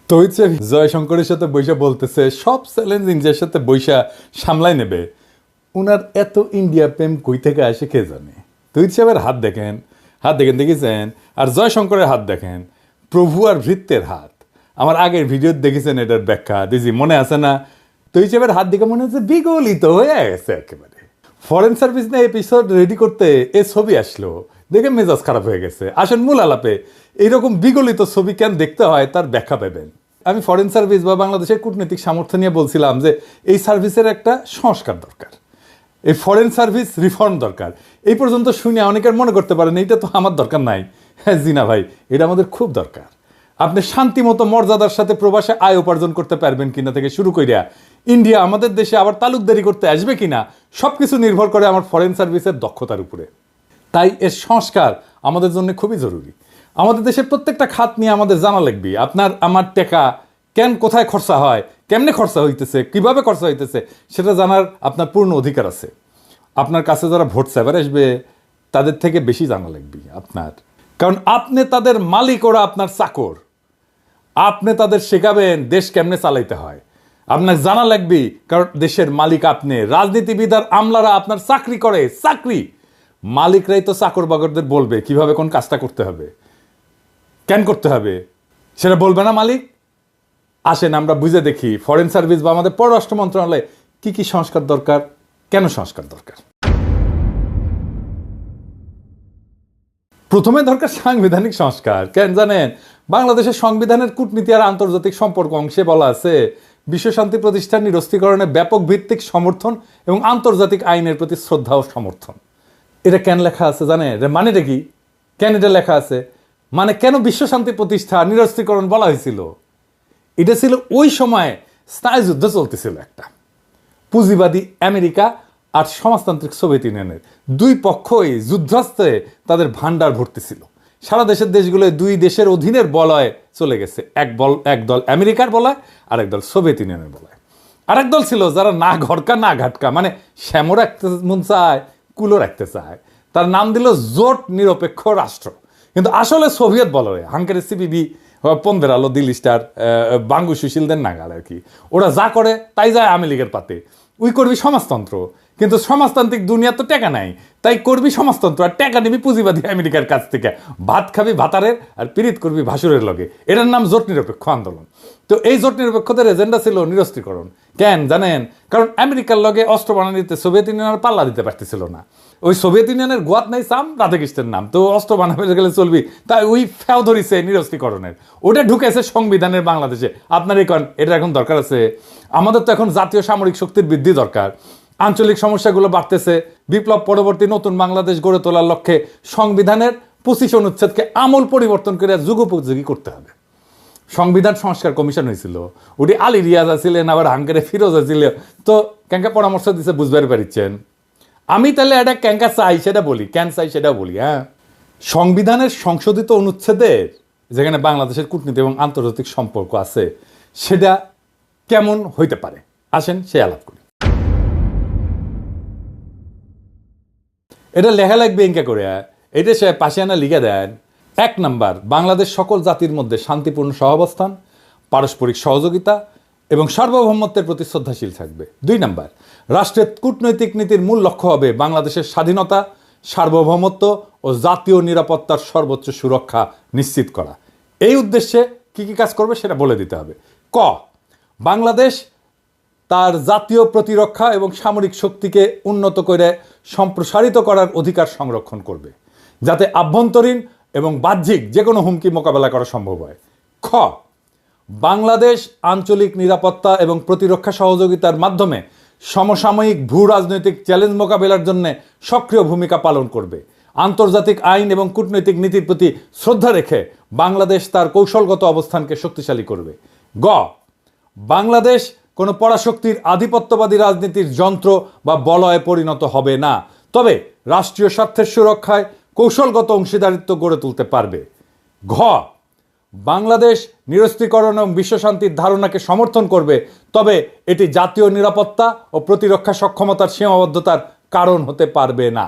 তো হচ্ছে জয়শঙ্করের সাথে বৈশা বলতেছে সব চ্যালেঞ্জ ইন্ডিয়ার সাথে বৈশা সামলাই নেবে। উনার এত ইন্ডিয়া প্রেম কই থেকে আসে কে জানে। তৈরি সাহেবের হাত দেখেন দেখেছেন, আর জয়শঙ্করের হাত দেখেন, প্রভু আর ভৃত্যের হাত। আমার আগের ভিডিও দেখেছেন এটার ব্যাখ্যা দিদি, মনে আছে না? তৈরি সাহেবের হাত দেখে মনে হচ্ছে বিগলিত হয়ে গেছে একেবারে। ফরেন সার্ভিস নিয়ে এপিসোড রেডি করতে এ ছবি আসলো, দেখে মেজাজ খারাপ হয়ে গেছে। আসেন মূল আলাপে, এইরকম বিগলিত ছবি কেন দেখতে হয় তার ব্যাখ্যা পাবেন। আমি ফরেন সার্ভিস বা বাংলাদেশের কূটনৈতিক সামর্থ্য নিয়ে বলছিলাম যে এই সার্ভিসের একটা সংস্কার দরকার, এই ফরেন সার্ভিস রিফর্ম দরকার। এই পর্যন্ত শুনে অনেকের মনে করতে পারেন এইটা তো আমার দরকার নাই। হ্যাঁ জি না ভাই, এটা আমাদের খুব দরকার। আপনি শান্তিমতো মর্যাদার সাথে প্রবাসে আয় উপার্জন করতে পারবেন কিনা থেকে শুরু করিয়া ইন্ডিয়া আমাদের দেশে আবার তালুকদারি করতে আসবে কিনা সবকিছু নির্ভর করে আমার ফরেন সার্ভিসের দক্ষতার উপরে। তাই এর সংস্কার আমাদের জন্য খুবই জরুরি। আমাদের দেশের প্রত্যেকটা খাত নিয়ে আমাদের জানা লাগবে। আপনার আমার টাকা কেন কোথায় খরচা হয়, কেমনে খরচা হইতেছে, কিভাবে খরচা হইতেছে, সেটা জানার আপনার পূর্ণ অধিকার আছে। আপনার কাছে যারা ভোট চাইবার আসবে তাদের থেকে বেশি জানা লাগবে আপনার, কারণ আপনি তাদের মালিক, ওরা আপনার চাকর। আপনি তাদের শেখাবেন দেশ কেমনে চালাইতে হয়, আপনার জানা লাগবে, কারণ দেশের মালিক আপনি। রাজনীতিবিদ আর আমলারা আপনার চাকরি করে, চাকরি। মালিকরাই তো চাকর বাকরদের বলবে কিভাবে কোন কাজটা করতে হবে, কেন করতে হবে, সেটা বলবে না মালিক? আসেন আমরা বুঝে দেখি ফরেন সার্ভিস বা আমাদের পররাষ্ট্র মন্ত্রণালয়ে কি কি সংস্কার দরকার, কেন সংস্কার দরকার। প্রথমে দরকার সাংবিধানিক সংস্কার। কেন জানেন? বাংলাদেশের সংবিধানের কূটনীতি আর আন্তর্জাতিক সম্পর্ক অংশে বলা আছে বিশ্বশান্তি প্রতিষ্ঠান নিরস্ত্রীকরণে ব্যাপক ভিত্তিক সমর্থন এবং আন্তর্জাতিক আইনের প্রতি শ্রদ্ধা ও সমর্থন। এটা কেন লেখা আছে জানেন? মানেটা কি? কেন এটা লেখা আছে? মানে কেন বিশ্বশান্তি প্রতিষ্ঠা নিরস্ত্রীকরণ বলা হয়েছিল? এটা ছিল ওই সময় স্নায়ুযুদ্ধ চলতেছিল একটা। পুঁজিবাদী আমেরিকা আর সমাজতান্ত্রিক সোভিয়েত ইউনিয়নের দুই পক্ষই যুদ্ধাস্ত্রে তাদের ভান্ডার ভর্তি ছিল। সারা দেশের দেশগুলো দুই দেশের অধীনের বলয়ে চলে গেছে। এক দল আমেরিকার বলয়, আর এক দল সোভিয়েত ইউনিয়নের বলয়। আর এক দল ছিল যারা না ঘরকা না ঘাটকা, মানে শ্যামও রাখতে মন চায়, কুলো রাখতে চায়। তার নাম দিল জোট নিরপেক্ষ রাষ্ট্র। কিন্তু আসলে সোভিয়েত বলয়, হাঙ্গেরি সিপিবি, পন্দের আলো, দিল্লি স্টার, বাঙ্গু সুশীলদের নাগাল আর কি। ওরা যা করে তাই যায় আওয়ামী লীগের পাতে। উই করবি সমাজতন্ত্র, কিন্তু সমাজতান্ত্রিক দুনিয়া তো টাকা নাই, তাই করবি সমাজতন্ত্র। আর টাকা নিবি পুঁজিবাদী আমেরিকার কাছ থেকে, ভাত খাবি ভাতারের আর পীড়িত করবি ভাসুরের লগে। এটার নাম জোট নিরপেক্ষ আন্দোলন। তো এই জোট নিরপেক্ষদের এজেন্ডা ছিল নিরস্ত্রীকরণ। কেন জানেন? কারণ আমেরিকার লগে অস্ত্র বানানিতে সোভিয়েত ইউনিয়ন আর পাল্লা দিতে পারতেছিল না। ওই সোভিয়েত ইউনিয়নের গোয়াত নাই সাম রাধাকৃষ্ণের নাম, তো অস্ত্র বানাবে গেলে চলবি, তাই ওই ফেও ধরিছে নিরস্ত্রীকরণের। ওটা ঢুকেছে সংবিধানের বাংলাদেশে। আপনার এটা এখন দরকার আছে। আমাদের তো এখন জাতীয় সামরিক শক্তির বৃদ্ধি দরকার। আঞ্চলিক সমস্যাগুলো বাড়তেছে। বিপ্লব পরবর্তী নতুন বাংলাদেশ গড়ে তোলার লক্ষ্যে সংবিধানের 25 অনুচ্ছেদকে আমূল পরিবর্তন করে যুগোপযোগী করতে হবে। সংবিধান সংস্কার কমিশন হয়েছিল, ওটি আলী রিয়াজ আছিলেন, আবার হাঙ্গেরে ফিরোজ আছিল। তো ক্যাঙ্কা পরামর্শ দিচ্ছে, বুঝতে পারছেন? আমি তাহলে এটা ক্যাঙ্কা চাই সেটা বলি, কেন চাই সেটা বলি। হ্যাঁ, সংবিধানের সংশোধিত অনুচ্ছেদের যেখানে বাংলাদেশের কূটনীতি এবং আন্তর্জাতিক সম্পর্ক আছে, সেটা কেমন হইতে পারে আসেন সে আলাপ করি। এটা লেখা লাগবে ইনকা করে, এটা সে পাশে আনা লিখে দেন। 1 নাম্বার, বাংলাদেশ সকল জাতির মধ্যে শান্তিপূর্ণ সহাবস্থান, পারস্পরিক সহযোগিতা এবং সার্বভৌমত্বের প্রতি শ্রদ্ধাশীল থাকবে। 2 নাম্বার, রাষ্ট্রের কূটনৈতিক নীতির মূল লক্ষ্য হবে বাংলাদেশের স্বাধীনতা, সার্বভৌমত্ব ও জাতীয় নিরাপত্তার সর্বোচ্চ সুরক্ষা নিশ্চিত করা। এই উদ্দেশ্যে কি কি কাজ করবে সেটা বলে দিতে হবে। ক, বাংলাদেশ তার জাতীয় প্রতিরক্ষা এবং সামরিক শক্তিকে উন্নত করে সম্প্রসারিত করার অধিকার সংরক্ষণ করবে, যাতে আভ্যন্তরীণ এবং বাহ্যিক যে কোনো হুমকি মোকাবেলা করা সম্ভব হয়। খ, বাংলাদেশ আঞ্চলিক নিরাপত্তা এবং প্রতিরক্ষা সহযোগিতার মাধ্যমে সমসাময়িক ভূ রাজনৈতিক চ্যালেঞ্জ মোকাবেলার জন্য সক্রিয় ভূমিকা পালন করবে। আন্তর্জাতিক আইন এবং কূটনৈতিক নীতির প্রতি শ্রদ্ধা রেখে বাংলাদেশ তার কৌশলগত অবস্থানকে শক্তিশালী করবে। গ, বাংলাদেশ কোনো পরাশক্তির আধিপত্যবাদী রাজনীতির যন্ত্র বা বলয়ে পরিণত হবে না, তবে রাষ্ট্রীয় স্বার্থের সুরক্ষায় কৌশলগত অংশীদারিত্ব গড়ে তুলতে পারবে। ঘ, বাংলাদেশ নিরস্ত্রীকরণ এবং বিশ্বশান্তির ধারণাকে সমর্থন করবে, তবে এটি জাতীয় নিরাপত্তা ও প্রতিরক্ষা সক্ষমতার সীমাবদ্ধতার কারণ হতে পারবে না।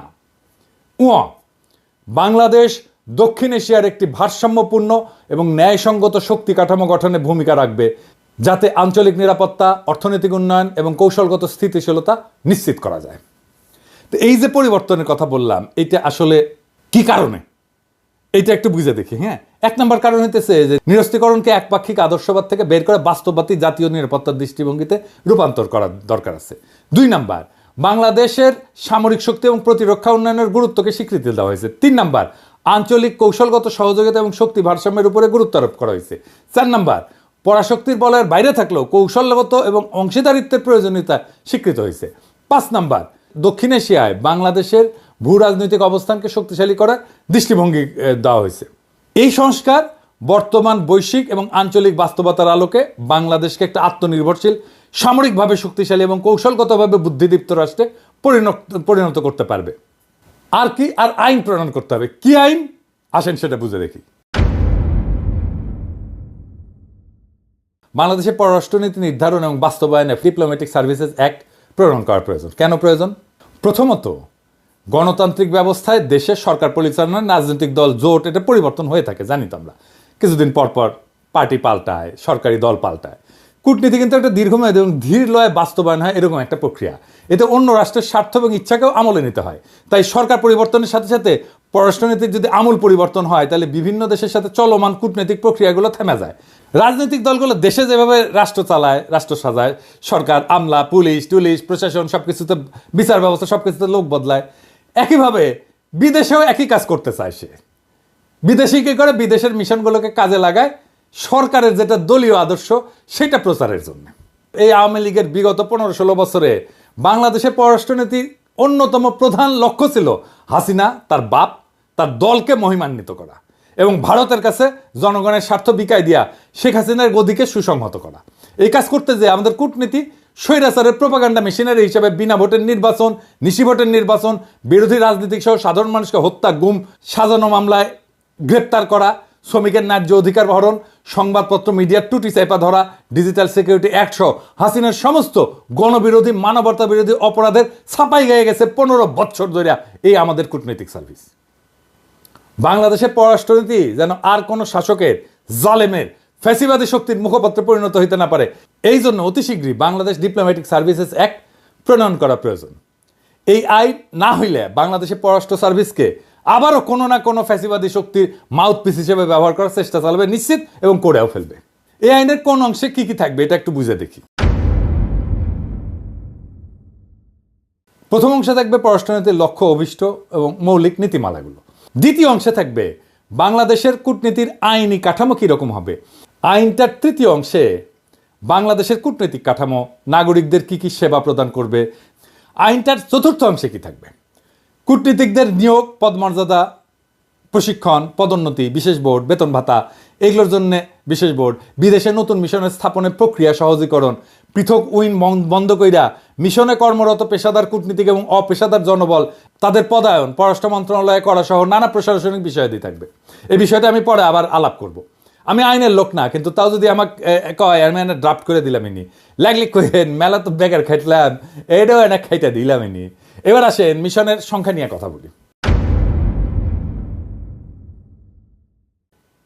বাংলাদেশ দক্ষিণ এশিয়ার একটি ভারসাম্যপূর্ণ এবং ন্যায়সঙ্গত শক্তি কাঠামো গঠনে ভূমিকা রাখবে, যাতে আঞ্চলিক নিরাপত্তা, অর্থনৈতিক উন্নয়ন এবং কৌশলগত স্থিতিশীলতা নিশ্চিত করা যায়। তো এই যে পরিবর্তনের কথা বললাম, এটা আসলে কি কারণে, এইটা একটু বুঝে দেখি। হ্যাঁ, 1 নম্বর কারণ হইতেছে যে নিরস্ত্রীকরণকে একপাক্ষিক আদর্শবাদ থেকে বের করে বাস্তববাদী জাতীয় নিরাপত্তার দৃষ্টিভঙ্গিতে রূপান্তর করার দরকার আছে। 2 নম্বর, বাংলাদেশের সামরিক শক্তি এবং প্রতিরক্ষা উন্নয়নের গুরুত্বকে স্বীকৃতি দেওয়া হয়েছে। 3 নম্বর, আঞ্চলিক কৌশলগত সহযোগিতা এবং শক্তি ভারসাম্যের উপরে গুরুত্ব আরোপ করা হয়েছে। 4 নম্বর, পরাশক্তির বলয়ের বাইরে থাকলেও কৌশলগত এবং অংশীদারিত্বের প্রয়োজনীয়তা স্বীকৃত হয়েছে। 5 নম্বর, দক্ষিণ এশিয়ায় বাংলাদেশের ভূ রাজনৈতিক অবস্থানকে শক্তিশালী করার দৃষ্টিভঙ্গি দেওয়া হয়েছে। এই সংস্কার বর্তমান বৈশ্বিক এবং আঞ্চলিক বাস্তবতার আলোকে বাংলাদেশকে একটা আত্মনির্ভরশীল, সামরিকভাবে শক্তিশালী এবং কৌশলগতভাবে বুদ্ধিদীপ্ত রাষ্ট্রে পরিণত করতে পারবে। আর কি, আর আইন প্রণয়ন করতে হবে। কি আইন, আসেন সেটা বুঝে দেখি। বাংলাদেশের পররাষ্ট্রনীতি নির্ধারণ এবং বাস্তবায়নে ডিপ্লোম্যাটিক সার্ভিসেস অ্যাক্ট প্রণয়ন করা প্রয়োজন। কেন প্রয়োজন? প্রথমত, গণতান্ত্রিক ব্যবস্থায় দেশের সরকার পরিচালনায় রাজনৈতিক দল, জোট, এটা পরিবর্তন হয়ে থাকে, জানি তো আমরা। কিছুদিন পর পর পার্টি পাল্টায়, সরকারি দল পাল্টায়। কূটনীতি কিন্তু একটা দীর্ঘমেয়াদী এবং ধীর লয়ে বাস্তবায়ন হয়, এরকম একটা প্রক্রিয়া। এতে অন্য রাষ্ট্রের স্বার্থ এবং ইচ্ছাকেও আমলে নিতে হয়। তাই সরকার পরিবর্তনের সাথে সাথে পররাষ্ট্রনীতির যদি আমূল পরিবর্তন হয়, তাহলে বিভিন্ন দেশের সাথে চলমান কূটনৈতিক প্রক্রিয়াগুলো থেমে যায়। রাজনৈতিক দলগুলো দেশে যেভাবে রাষ্ট্র চালায়, রাষ্ট্র সাজায়, সরকার, আমলা, পুলিশ টুলিশ, প্রশাসন, সবকিছুতে বিচার ব্যবস্থা, সবকিছুতে লোক বদলায়, একইভাবে বিদেশেও একই কাজ করতে চায় সে। বিদেশি কি করে, বিদেশের মিশনগুলোকে কাজে লাগায় সরকারের যেটা দলীয় আদর্শ সেটা প্রচারের জন্য। এই আওয়ামী লীগের বিগত 15-16 বছরে বাংলাদেশের পররাষ্ট্রনীতির অন্যতম প্রধান লক্ষ্য ছিল হাসিনা, তার বাপ, তার দলকে মহিমান্বিত করা এবং ভারতের কাছে জনগণের স্বার্থ বিকায় দিয়া শেখ হাসিনার গদিকে সুসংহত করা। এই কাজ করতে যে আমাদের কূটনীতি স্বৈরাচারের প্রোপাগান্ডা মেশিনারি হিসেবে বিনা ভোটের নির্বাচন, নিশি ভোটের নির্বাচন, বিরোধী রাজনীতিক সহ সাধারণ মানুষকে হত্যা, গুম, সাজানো মামলায় গ্রেপ্তার করা, শ্রমিকের ন্যায্য অধিকার হরণ, সংবাদপত্র মিডিয়ার টুটি চাইপা ধরা, ডিজিটাল সিকিউরিটি অ্যাক্ট সহ হাসিনার সমস্ত গণবিরোধী, মানবতা বিরোধী অপরাধের ছাপাই গিয়ে গেছে 15 বছর ধরে এই আমাদের কূটনৈতিক সার্ভিস। বাংলাদেশের পররাষ্ট্রনীতি যেন আর কোনো শাসকের, জালেমের, ফ্যাসিবাদী শক্তির মুখপাত্রে পরিণত হইতে না পারে, এই জন্য অতি শীঘ্রই বাংলাদেশ ডিপ্লোম্যাটিক সার্ভিসেস অ্যাক্ট প্রণয়ন করা প্রয়োজন। এই আইন না হইলে বাংলাদেশের পররাষ্ট্র সার্ভিসকে আবারও কোনো না কোনো ফ্যাসিবাদী শক্তির মাউথপিস হিসেবে ব্যবহার করার চেষ্টা চালাবে নিশ্চিত, এবং করেও ফেলবে। এই আইনের কোন অংশে কি কি থাকবে এটা একটু বুঝে দেখি। প্রথম অংশে থাকবে পররাষ্ট্রনীতির লক্ষ্য, অভিষ্ট এবং মৌলিক নীতিমালাগুলো। দ্বিতীয় অংশে থাকবে বাংলাদেশের কূটনীতির আইনি কাঠামো কীরকম হবে। আইনটার তৃতীয় অংশে বাংলাদেশের কূটনৈতিক কাঠামো, নাগরিকদের কি কি সেবা প্রদান করবে। আইনটার চতুর্থ অংশে কি থাকবে, কূটনীতিকদের নিয়োগ, পদমর্যাদা, প্রশিক্ষণ, পদোন্নতি, বিশেষ বোর্ড, বেতন ভাতা, এগুলোর জন্য বিশেষ বোর্ড, বিদেশে নতুন মিশনের স্থাপনের প্রক্রিয়া সহজীকরণ, পৃথক উইং বন্ধ কইরা মিশনে কর্মরত পেশাদার কূটনীতিক এবং অপেশাদার জনবল, তাদের পদায়ন পররাষ্ট্র মন্ত্রণালয়ে করা সহ নানা প্রশাসনিক বিষয়াদি থাকবে। এই বিষয়টা আমি পরে আবার আলাপ করব। আমি আইনের লোক না, কিন্তু তাও যদি আমাকে কয় আমি এনে ড্রাফট করে দিলাম ইনি, লাগলি কইেন মেলা তো বেকার খাইটলাম, এটাও এনে খাইটা দিলাম ইনি। এবার আসেন মিশনের সংখ্যা নিয়ে কথা বলি।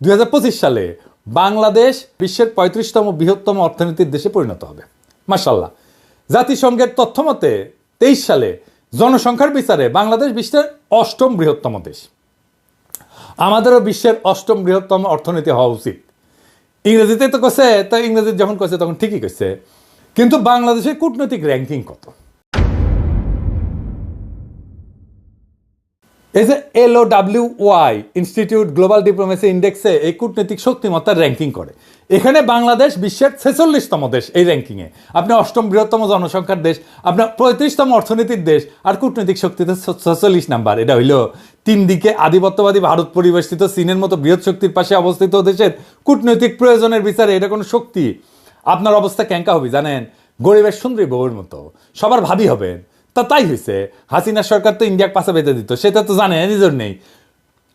2025 সালে বাংলাদেশ বিশ্বের 35তম বৃহত্তম অর্থনীতির দেশে পরিণত হবে, মাশাআল্লাহ। জাতিসংঘের তথ্য মতে 23 সালে জনসংখ্যার বিচারে বাংলাদেশ বিশ্বের 8ম বৃহত্তম দেশ। আমাদেরও বিশ্বের 8ম বৃহত্তম অর্থনীতি হওয়া উচিত। ইংরেজিতে তো কছে, তো ইংরেজি যখন কছে তখন ঠিকই কছে, কিন্তু বাংলাদেশের কূটনৈতিক র্যাঙ্কিং কত? এই যে LOWY ইনস্টিটিউট গ্লোবাল ডিপ্লোমেসি ইন্ডেক্সে এই কূটনৈতিক শক্তিমত্তার র্যাঙ্কিং করে, এখানে বাংলাদেশ বিশ্বের 46তম দেশ এই র্যাঙ্কিংয়ে। আপনি 8ম বৃহত্তম জনসংখ্যার দেশ, আপনার 35তম অর্থনীতির দেশ, আর কূটনৈতিক শক্তিতে 46 নাম্বার। এটা হইল 3 দিকে আধিপত্যবাদী ভারত পরিবেষ্টিত চীনের মতো বৃহৎ শক্তির পাশে অবস্থিত দেশের কূটনৈতিক প্রয়োজনের বিচারে এটা কোনো শক্তি? আপনার অবস্থা ক্যাঙ্কা হবে জানেন? গরিবের সুন্দরী বউয়ের মতো, সবার ভাবি হবেন। তাই হয়েছে, হাসিনা সরকার তো ইন্ডিয়াকে পাশে বেঁধে দিত, সেটা তো জানে নিজের নেই।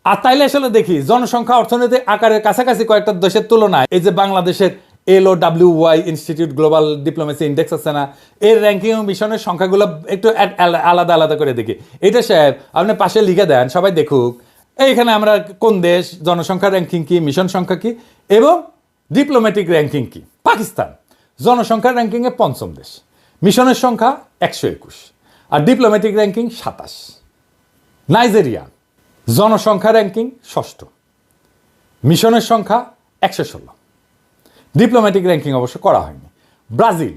আর তাইলে আসলে দেখি জনসংখ্যা অর্থনৈতিক আকারের কাছাকাছি কয়েকটা দেশের তুলনায় এই যে বাংলাদেশের LOWY institute global diplomacy index আছে না, এর র্যাঙ্কিং ও মিশনের সংখ্যাগুলো একটু আলাদা আলাদা করে দেখি। এটা সাহেব আপনি পাশে লিখে দেন, সবাই দেখুক। এইখানে আমরা কোন দেশ, জনসংখ্যা র্যাঙ্কিং কি, মিশন সংখ্যা কি এবং ডিপ্লোম্যাটিক র্যাঙ্কিং কি। পাকিস্তান জনসংখ্যা র্যাঙ্কিংয়ে পঞ্চম দেশ, মিশনের সংখ্যা 121 আর ডিপ্লোম্যাটিক র্যাঙ্কিং 27। নাইজেরিয়া জনসংখ্যা র্যাঙ্কিং ষষ্ঠ, মিশনের সংখ্যা 116, ডিপ্লোম্যাটিক র্যাঙ্কিং অবশ্য করা হয়নি। ব্রাজিল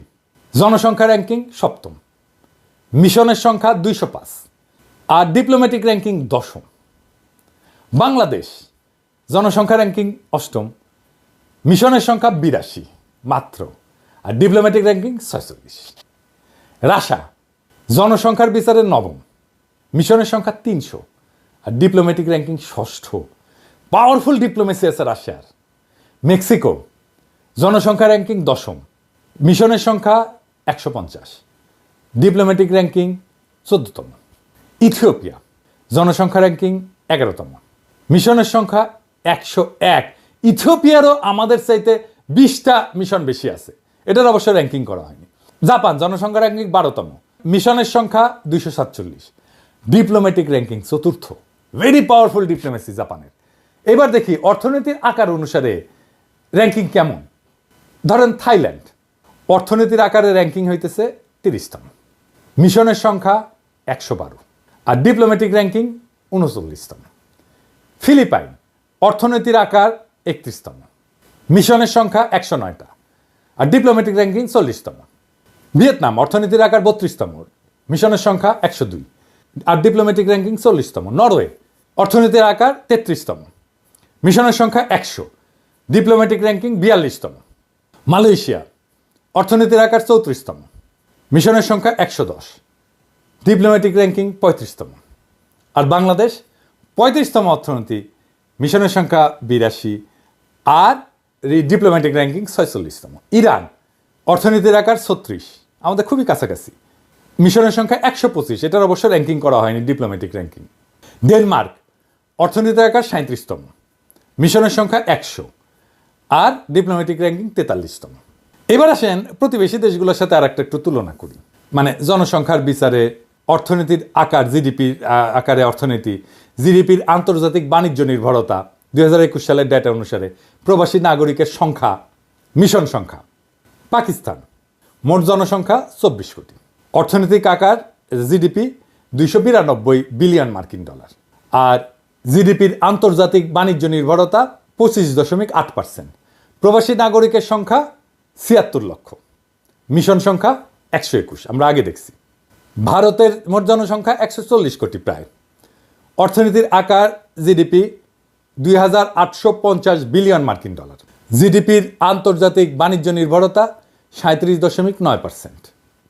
জনসংখ্যা র্যাঙ্কিং সপ্তম, মিশনের সংখ্যা 205 আর ডিপ্লোম্যাটিক র্যাঙ্কিং দশম। বাংলাদেশ জনসংখ্যা র্যাঙ্কিং অষ্টম, মিশনের সংখ্যা 82 মাত্র আর ডিপ্লোম্যাটিক র্যাঙ্কিং 46। রাশিয়া জনসংখ্যার বিচারে নবম, মিশনের সংখ্যা 300 আর ডিপ্লোম্যাটিক র্যাঙ্কিং ষষ্ঠ। পাওয়ারফুল ডিপ্লোমেসি আছে রাশিয়ার। মেক্সিকো জনসংখ্যা র্যাঙ্কিং দশম, মিশনের সংখ্যা 150, ডিপ্লোম্যাটিক র্যাঙ্কিং 14তম। ইথিওপিয়া জনসংখ্যা র্যাঙ্কিং 11তম, মিশনের সংখ্যা 101। ইথিওপিয়ারও আমাদের চাইতে 20টা মিশন বেশি আছে, এটার অবশ্য র্যাঙ্কিং করা হয়নি। জাপান জনসংখ্যা র্যাঙ্কিং 12তম, মিশনের সংখ্যা 247, ডিপ্লোম্যাটিক র্যাঙ্কিং চতুর্থ। ভেরি পাওয়ারফুল ডিপ্লোমেসি জাপানের। এবার দেখি অর্থনীতির আকার অনুসারে র্যাঙ্কিং কেমন। ধরেন থাইল্যান্ড অর্থনীতির আকারে র্যাঙ্কিং হইতেছে 30তম, মিশনের সংখ্যা 112 আর ডিপ্লোম্যাটিক র্যাঙ্কিং 39তম। ফিলিপাইন অর্থনীতির আকার 31তম, মিশনের সংখ্যা 109টা আর ডিপ্লোম্যাটিক র্যাঙ্কিং 40তম। ভিয়েতনাম অর্থনীতির আকার 32তম, মিশনের সংখ্যা 102 আর ডিপ্লোম্যাটিক র্যাঙ্কিং 40তম। নরওয়ে অর্থনীতির আকার 33তম, মিশনের সংখ্যা 100, ডিপ্লোম্যাটিক র্যাঙ্কিং 42তম। মালয়েশিয়া অর্থনীতির আকার 34তম, মিশনের সংখ্যা 110, ডিপ্লোম্যাটিক র্যাঙ্কিং 35তম। আর বাংলাদেশ 35তম অর্থনীতি, মিশনের সংখ্যা 82 আর ডিপ্লোম্যাটিক র্যাঙ্কিং 46তম। ইরান অর্থনীতির আকার 36, আমাদের খুবই কাছাকাছি, মিশনের সংখ্যা 125, এটার অবশ্য র্যাঙ্কিং করা হয়নি ডিপ্লোম্যাটিক র্যাঙ্কিং। ডেনমার্ক অর্থনীতির আকার 37তম, মিশনের সংখ্যা 100 আর ডিপ্লোম্যাটিক র্যাঙ্কিং 43তম। এবার আসেন প্রতিবেশী দেশগুলোর সাথে আর একটু তুলনা করি, মানে জনসংখ্যার বিচারে অর্থনীতির আকার, জিডিপির আকারে অর্থনীতি, জিডিপির আন্তর্জাতিক বাণিজ্য নির্ভরতা 2021 সালের ডেটা অনুসারে, প্রবাসী নাগরিকের সংখ্যা, মিশন সংখ্যা। পাকিস্তান মোট জনসংখ্যা 24 কোটি, অর্থনৈতিক আকার জিডিপি 292 বিলিয়ন মার্কিন ডলার আর জিডিপির আন্তর্জাতিক বাণিজ্য নির্ভরতা 25.8%। প্রবাসী নাগরিকের সংখ্যা 76 লক্ষ, মিশন সংখ্যা 121, আমরা আগে দেখছি। ভারতের মোট জনসংখ্যা 140 কোটি প্রায়, অর্থনীতির আকার জিডিপি 2850 বিলিয়ন মার্কিন ডলার, জিডিপির আন্তর্জাতিক বাণিজ্য নির্ভরতা 37.9%।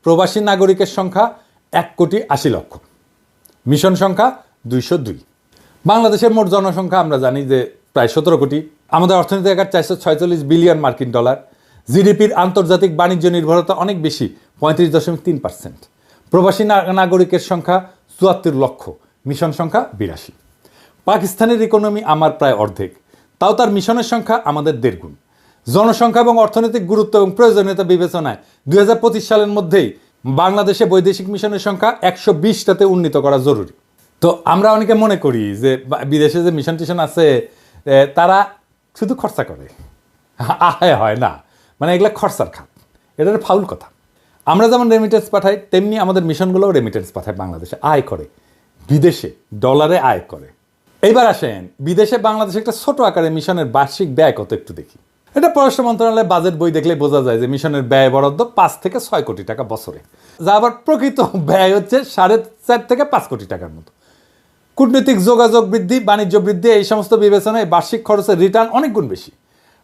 প্রবাসী নাগরিকের সংখ্যা 1,80,00,000, মিশন সংখ্যা 202। বাংলাদেশের মোট জনসংখ্যা আমরা জানি যে প্রায় 17 কোটি, আমাদের অর্থনীতি আকার 446 বিলিয়ন মার্কিন ডলার, জিডিপির আন্তর্জাতিক বাণিজ্য নির্ভরতা অনেক বেশি 35.3%। প্রবাসী নাগরিকের সংখ্যা 74 লক্ষ, মিশন সংখ্যা 82। পাকিস্তানের ইকোনমি আমার প্রায় অর্ধেক, তাও তার মিশনের সংখ্যা আমাদের 1.5 গুণ। জনসংখ্যা এবং অর্থনৈতিক গুরুত্ব এবং প্রয়োজনীয়তা বিবেচনায় 2025 সালের মধ্যেই বাংলাদেশে বৈদেশিক মিশনের সংখ্যা 120টাতে উন্নীত করা জরুরি। তো আমরা অনেকে মনে করি যে বিদেশে যে মিশন টিশন আছে তারা শুধু খরচা করে, আয় হয় না, মানে এগুলা খরচার খাত, এটার ফাউল কথা। আমরা যেমন রেমিটেন্স পাঠাই তেমনি আমাদের মিশনগুলোও রেমিটেন্স পাঠায়, বাংলাদেশে আয় করে, বিদেশে ডলারে আয় করে। এইবার আসেন বিদেশে বাংলাদেশে একটা ছোট আকারে মিশনের বার্ষিক ব্যয় কত একটু দেখি। এটা পররাষ্ট্র মন্ত্রণালয়ের বাজেট বই দেখলে বোঝা যায় যে মিশনের ব্যয় বরাদ্দ 5 থেকে 6 কোটি টাকা বছরে, যা আবার প্রকৃত ব্যয় হচ্ছে 4.5 থেকে 5 কোটি টাকার মতো। কূটনৈতিক যোগাযোগ বৃদ্ধি, বাণিজ্য বৃদ্ধি, এই সমস্ত বিবেচনায় বার্ষিক খরচের রিটার্ন অনেক গুণ বেশি।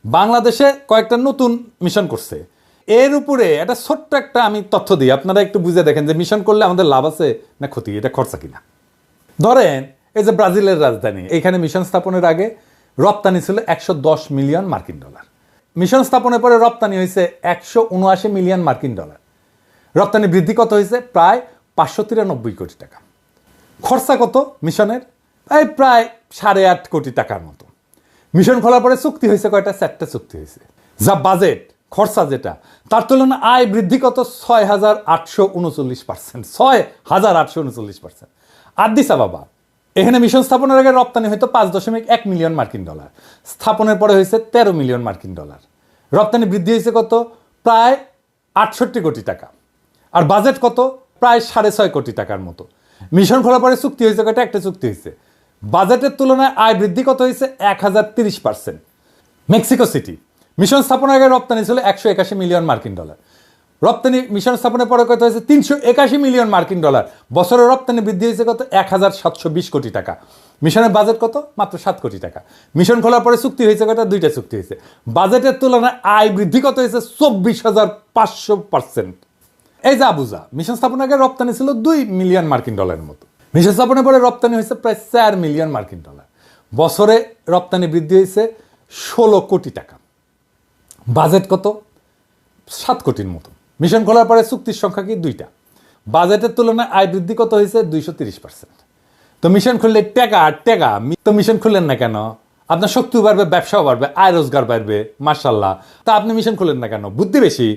বাংলাদেশে কয়েকটা নতুন মিশন করছে, এর উপরে একটা ছোট্ট একটা আমি তথ্য দিই, আপনারা একটু বুঝে দেখেন যে মিশন করলে আমাদের লাভ আছে না ক্ষতি, এটা খরচা কিনা। ধরেন এই যে ব্রাজিলের রাজধানী, এখানে মিশন স্থাপনের আগে রপ্তানি ছিল 110 মিলিয়ন মার্কিন ডলার, মিশন স্থাপনের পরে রপ্তানি হয়েছে 179 মিলিয়ন মার্কিন ডলার, রপ্তানি বৃদ্ধি কত হয়েছে প্রায় 593 কোটি টাকা। খরচা কত মিশনের? প্রায় 8.5 কোটি টাকার মতো। মিশন খোলার পরে চুক্তি হয়েছে কয়টা? 4টা চুক্তি হয়েছে। যা বাজেট খরচা যেটা, তার তুলনায় আয় বৃদ্ধি কত? 6,839%, 6,839%। আদিস আবাবা এখানে মিশন স্থাপনের আগে রপ্তানি হয়তো 5.1 মিলিয়ন মার্কিন ডলার, স্থাপনের পরে হয়েছে 13 মিলিয়ন মার্কিন ডলার। রপ্তানি বৃদ্ধি হয়েছে কত? প্রায় 68 কোটি টাকা। আর বাজেট কত? প্রায় 6.5 কোটি টাকার মতো। মিশন খোলার পরে চুক্তি হয়েছে কয়টা? একটা চুক্তি হয়েছে। বাজেটের তুলনায় আয় বৃদ্ধি কত হয়েছে? 1030%। মেক্সিকো সিটি মিশন স্থাপনের আগে রপ্তানি ছিল 181 মিলিয়ন মার্কিন ডলার। রপ্তানি মিশন স্থাপনের পরে কত হয়েছে? 381 মিলিয়ন মার্কিন ডলার। বছরের রপ্তানি বৃদ্ধি হয়েছে কত? 1720 কোটি টাকা। মিশনের বাজেট কত? মাত্র 7 কোটি টাকা। মিশন খোলার পরে চুক্তি হয়েছে কয়টা? 2টা চুক্তি হয়েছে। বাজেটের তুলনায় আয় বৃদ্ধি কত হয়েছে? 24,500%। এই যা বুঝা, মিশন স্থাপনের আগে রপ্তানি ছিল 2 মিলিয়ন মার্কিন ডলারের মতো। মিশন স্থাপনের পরে রপ্তানি হয়েছে প্রায় 4 মিলিয়ন মার্কিন ডলার। বছরে রপ্তানি বৃদ্ধি হয়েছে 16 কোটি টাকা। বাজেট কত? 7 কোটির মতো। মিশন খোলার পরে চুক্তির সংখ্যা কি? 2টা। বাজেটের তুলনায় আয় বৃদ্ধি কত হয়েছে? 230%। তো মিশন খুললে টাকা টাকা, তো মিশন খুললেন না কেন? আপনার শক্তিও বাড়বে, ব্যবসাও বাড়বে, আয় রোজগার বাড়বে, মার্শাল্লাহ। তা আপনি মিশন খুলেন না কেন? বুদ্ধি বেশি।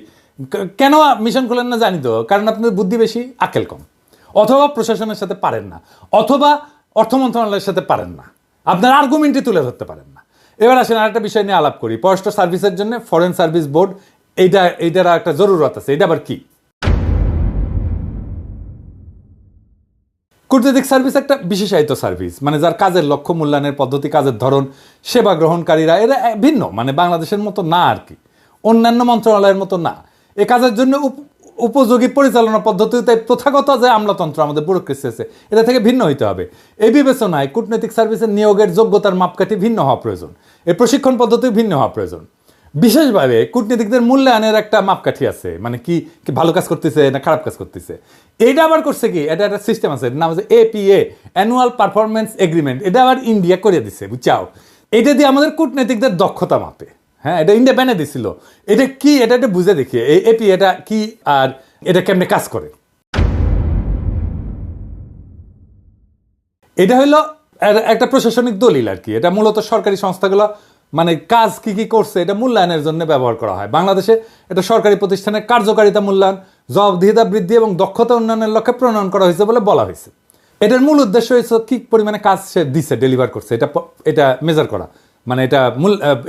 কেন মিশন খুলেন না জানি তো, কারণ আপনাদের বুদ্ধি বেশি, আকেল কম, অথবা প্রশাসনের সাথে পারেন না, অথবা অর্থ মন্ত্রণালয়ের সাথে পারেন না, আপনার আর্গুমেন্টই তুলে ধরতে পারেন না। এবার আসেন আরেকটা বিষয় নিয়ে আলাপ করি। পররাষ্ট্র সার্ভিসের জন্য ফরেন সার্ভিস বোর্ড, এইটার একটা জরুরত আছে। এটা আবার কি? কূটনৈতিক সার্ভিস একটা বিশেষায়িত সার্ভিস, মানে যার কাজের লক্ষ্য, মূল্যায়নের পদ্ধতি, কাজের ধরন, সেবা গ্রহণকারীরা এরা ভিন্ন, মানে বাংলাদেশের মতো না আর কি, অন্যান্য মন্ত্রণালয়ের মতো না। এ কাজের জন্য উপযোগী পরিচালনা পদ্ধতি, তাই প্রথাগত যে আমলাতন্ত্র আমাদের ব্যুরোক্রেসি আছে, এটা থেকে ভিন্ন হইতে হবে। এই বিবেচনায় কূটনৈতিক সার্ভিসের নিয়োগের যোগ্যতার মাপকাঠি ভিন্ন হওয়া প্রয়োজন, এর প্রশিক্ষণ পদ্ধতি ভিন্ন হওয়া প্রয়োজন। বিশেষভাবে কূটনীতিকদের মূল্যায়নের একটা মাপকাঠি আছে, মানে কি ভালো কাজ করতেছে না খারাপ কাজ করতেছে। এইটা আবার করছে কি, এটা একটা সিস্টেম আছে, নাম হচ্ছে APA, অ্যানুয়াল পারফরমেন্স এগ্রিমেন্ট। এটা আবার ইন্ডিয়া করে দিছে, বুঝছাও। এটা দিয়ে আমাদের কূটনীতিকদের দক্ষতা মাপে। হ্যাঁ, এটা ইন্ডিয়া ব্যানে দিছিল। এটা কি, এটা একটা বুঝে দেখি এই APA এটা কি আর এটা কেমনে কাজ করে। এটা হইলো একটা প্রশাসনিক দলিল আর কি। এটা মূলত সরকারি সংস্থাগুলো মানে কাজ কি কি করছে এটা মূল্যায়নের জন্য ব্যবহার করা হয়। বাংলাদেশে এটা সরকারি প্রতিষ্ঠানের কার্যকারিতা মূল্যায়ন, জবাবদিহিতা বৃদ্ধি এবং দক্ষতা উন্নয়নের লক্ষ্যে প্রণয়ন করা হয়েছে বলে বলা হয়েছে। এটার মূল উদ্দেশ্য হয়েছে কি পরিমাণে কাজ সে দিচ্ছে, ডেলিভার করছে, এটা মেজার করা, মানে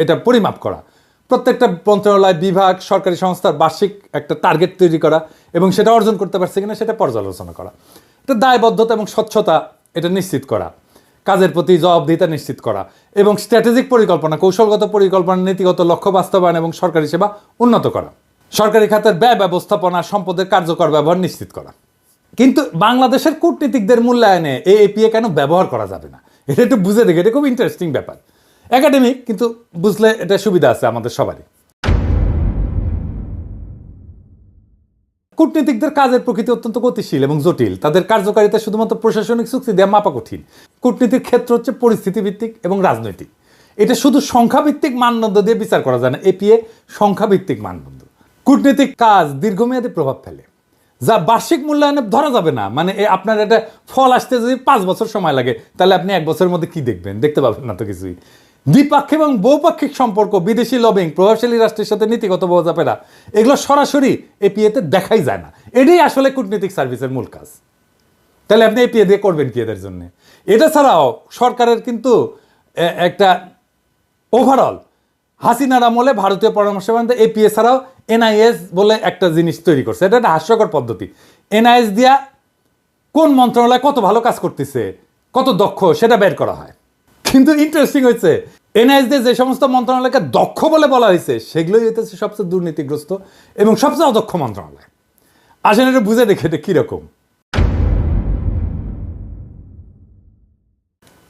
এটা পরিমাপ করা। প্রত্যেকটা মন্ত্রণালয়, বিভাগ, সরকারি সংস্থার বার্ষিক একটা টার্গেট তৈরি করা এবং সেটা অর্জন করতে পারছে কিনা সেটা পর্যালোচনা করা। এটা দায়বদ্ধতা এবং স্বচ্ছতা এটা নিশ্চিত করা, কাজের প্রতি জবাবদিহিতা নিশ্চিত করা এবং স্ট্র্যাটেজিক পরিকল্পনা, কৌশলগত পরিকল্পনা, নীতিগত লক্ষ্য বাস্তবায়ন এবং সরকারি সেবা উন্নত করা, সরকারি খাতের ব্যয় ব্যবস্থাপনা, সম্পদের কার্যকর ব্যবহার নিশ্চিত করা। কিন্তু বাংলাদেশের কূটনীতিকদের মূল্যায়নে এই APA কেন ব্যবহার করা যাবে না, এটা একটু বুঝে দেখে। এটা খুব ইন্টারেস্টিং ব্যাপার, একাডেমিক, কিন্তু বুঝলে এটা সুবিধা আছে আমাদের সবারই। কূটনীতিকদের কাজের প্রকৃতি অত্যন্ত গতিশীল এবং জটিল। তাদের কার্যকারিতা শুধুমাত্র প্রশাসনিক চুক্তি দেওয়া মাপা কঠিন। কূটনীতির ক্ষেত্র হচ্ছে পরিস্থিতি ভিত্তিক এবং রাজনৈতিক। এটা শুধু সংখ্যাভিত্তিক মানদণ্ড দিয়ে বিচার করা যায় না। APA সংখ্যাভিত্তিক মানদণ্ড। কূটনীতিক কাজ দীর্ঘমেয়াদী প্রভাব ফেলে, যা বার্ষিক মূল্যায়নে ধরা যাবে না। মানে আপনার এটা ফল আসতে যদি 5 বছর সময় লাগে, তাহলে আপনি 1 বছরের মধ্যে কি দেখবেন? দেখতে পাবেন না তো কিছুই। দ্বিপাক্ষিক এবং বহুপাক্ষিক সম্পর্ক, বিদেশি লবিং, প্রভাবশালী রাষ্ট্রের সাথে নীতিগত বোঝাপড়া, এগুলো সরাসরি APA-তে দেখাই যায় না। এটাই আসলে কূটনীতিক সার্ভিসের মূল কাজ। তাহলে আপনি APA দিয়ে করবেন কি এদের জন্য? এটা ছাড়াও সরকারের কিন্তু একটা ওভারঅল হাসিনার আমলে ভারতীয় পরামর্শ APA ছাড়াও NIS বলে একটা জিনিস তৈরি করছে। এটা একটা হাস্যকর পদ্ধতি। NIS দিয়া কোন মন্ত্রণালয় কত ভালো কাজ করতেছে, কত দক্ষ, সেটা বের করা হয়। কিন্তু ইন্টারেস্টিং হয়েছে, NIS দিয়ে যে সমস্ত মন্ত্রণালয়কে দক্ষ বলে বলা হয়েছে, সেগুলোই হইতেছে সবচেয়ে দুর্নীতিগ্রস্ত এবং সবচেয়ে অদক্ষ মন্ত্রণালয়। আসেন এটা বুঝে দেখে এটা কিরকম।